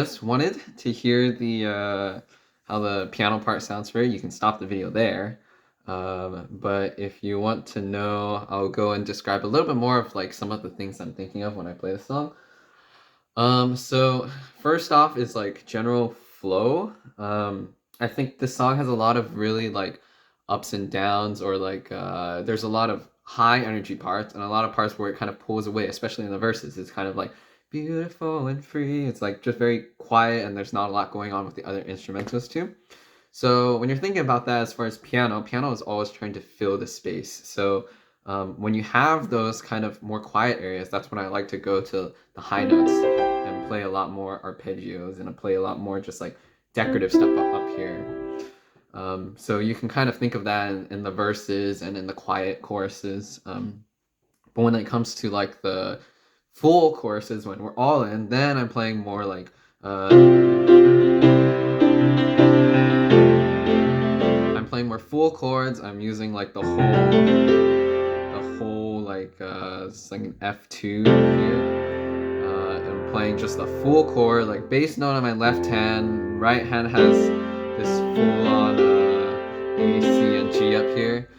just wanted to hear the how the piano part sounds for it, you can stop the video there. But if you want to know, I'll go and describe a little bit more of like some of the things I'm thinking of when I play the song. So first off is like general flow. I think this song has a lot of really like ups and downs, or like there's a lot of high energy parts and a lot of parts where it kind of pulls away, especially in the verses. It's kind of like beautiful and free. It's like just very quiet and there's not a lot going on with the other instrumentals too. So when you're thinking about that as far as piano is always trying to fill the space. So when you have those kind of more quiet areas, that's when I like to go to the high notes and play a lot more arpeggios and I play a lot more just like decorative stuff up here. So you can kind of think of that in the verses and in the quiet choruses. But when it comes to like the full choruses, when we're all in, then I'm playing more like I'm playing more full chords. I'm using like the whole like it's like an F2 here. I'm playing just a full chord, like bass note on my left hand. Right hand has this full on A, C, and G up here.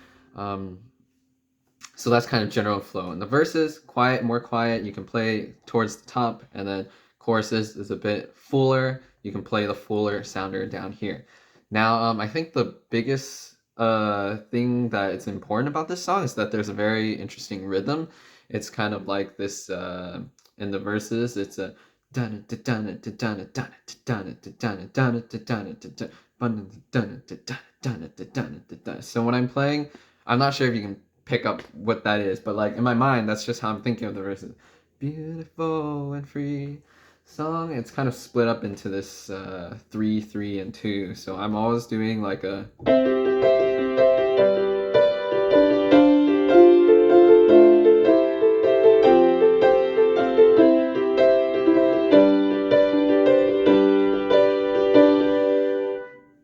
So that's kind of general flow. And the verses, quiet, more quiet. You can play towards the top, and then choruses is a bit fuller. You can play the fuller sounder down here. Now, I think the biggest thing that is important about this song is that there's a very interesting rhythm. It's kind of like this in the verses. It's a so when I'm playing, I'm not sure if you can pick up what that is, but like in my mind, that's just how I'm thinking of the verses. Beautiful and free song. It's kind of split up into this 3, 3, and 2. So I'm always doing like a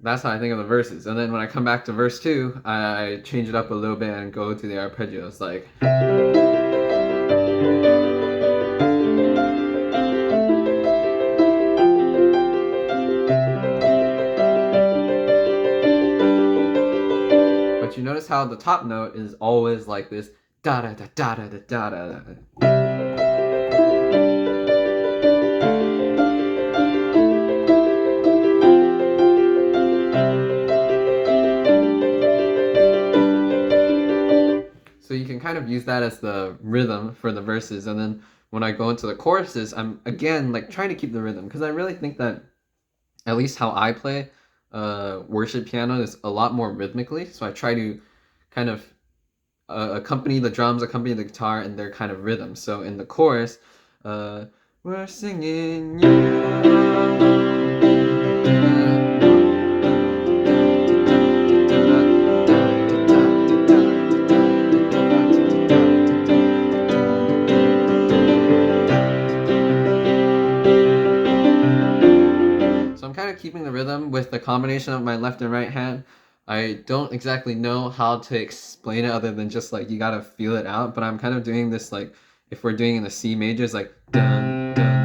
that's how I think of the verses. And then when I come back to verse 2, I change it up a little bit and go to the arpeggios, like but you notice how the top note is always like this da da da da da da da da. So you can kind of use that as the rhythm for the verses, and then when I go into the choruses, I'm again like trying to keep the rhythm, because I really think that at least how I play worship piano is a lot more rhythmically. So I try to kind of accompany the drums, accompany the guitar in their kind of rhythm. So in the chorus, we're singing you. Keeping the rhythm with the combination of my left and right hand. I don't exactly know how to explain it other than just like you gotta feel it out, but I'm kind of doing this like if we're doing in the C majors, like dun dun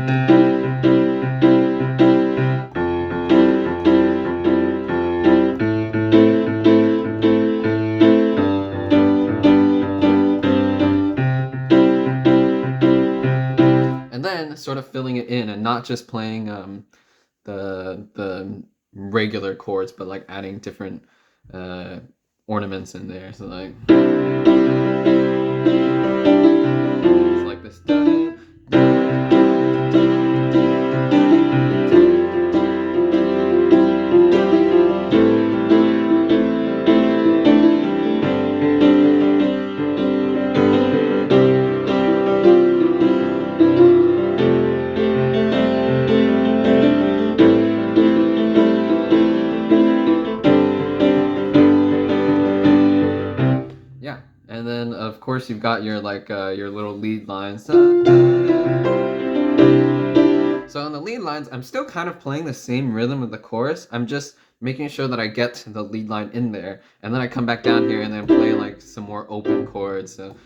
and then sort of filling it in and not just playing the regular chords, but like adding different ornaments in there. So like it's like this. And then of course you've got your like your little lead lines. So in the lead lines, I'm still kind of playing the same rhythm of the chorus. I'm just making sure that I get the lead line in there, and then I come back down here and then play like some more open chords. So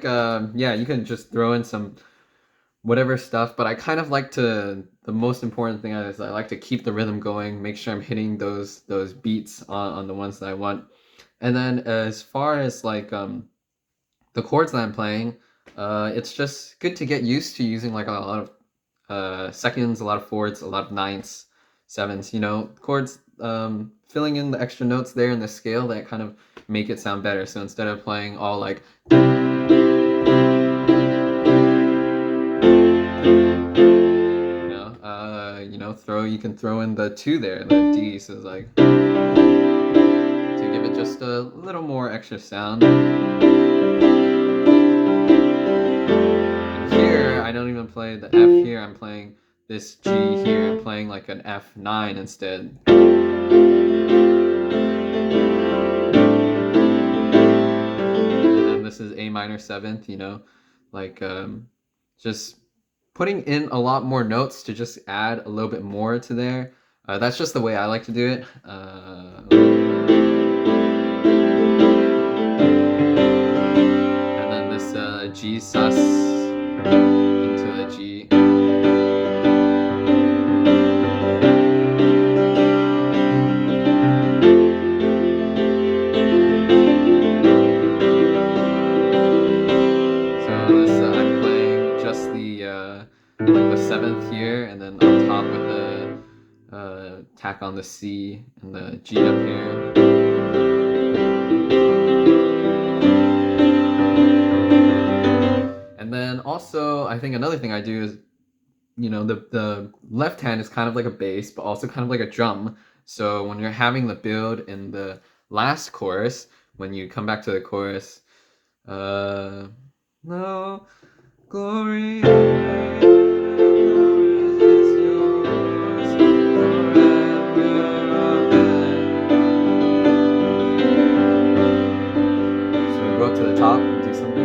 yeah, you can just throw in some whatever stuff, but I kind of like to, the most important thing is I like to keep the rhythm going, make sure I'm hitting those beats on the ones that I want. And then as far as like the chords that I'm playing, it's just good to get used to using like a lot of seconds, a lot of fourths, a lot of ninths, sevenths, you know, chords, filling in the extra notes there in the scale that kind of make it sound better. So instead of playing all like, you know, you can throw in the 2 there, the D, so it's like, to give it just a little more extra sound. And here, I don't even play the F here, I'm playing this G here, I'm playing like an F9 instead. And then this is A minor 7th, you know, like just putting in a lot more notes to just add a little bit more to there. That's just the way I like to do it. And then this G sus into the G. So this I'm playing just the 7th here, and then on top with the tack on the C and the G up here. And then also, I think another thing I do is, you know, the left hand is kind of like a bass, but also kind of like a drum. So when you're having the build in the last chorus, when you come back to the chorus, no glory is yours forever, amen. So go up to the top and do something.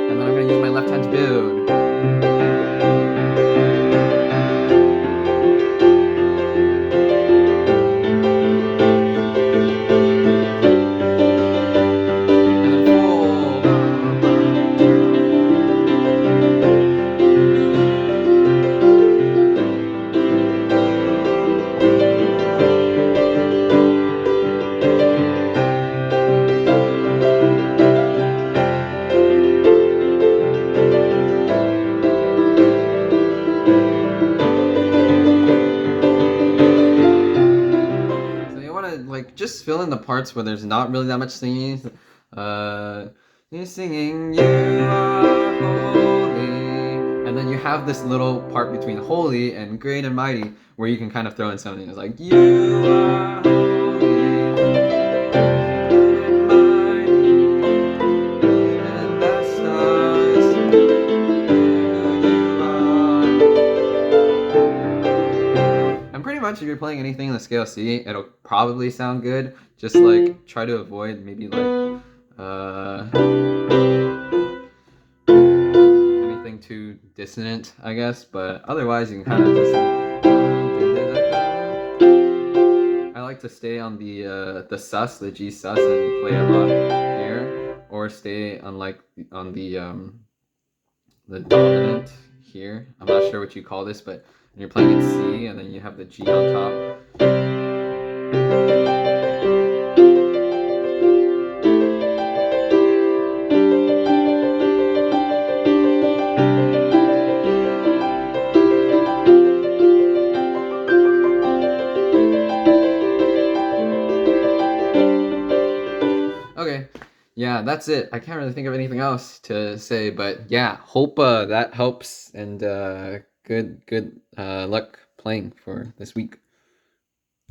And then I'm going to use my left hand to build. Like just fill in the parts where there's not really that much singing. You're singing, you are holy, and then you have this little part between holy and great and mighty where you can kind of throw in something. It's like, you are holy, and mighty, and the stars, you are. And pretty much if you're playing anything in the scale C, it'll probably sound good. Just like try to avoid maybe like anything too dissonant, I guess, but otherwise you can kind of just I like to stay on the sus, the G sus, and play a lot here, or stay on like on the dominant here. I'm not sure what you call this, but when you're playing in C and then you have the G on top. Okay, yeah, that's it. I can't really think of anything else to say, but yeah, hope that helps, and good luck playing for this week.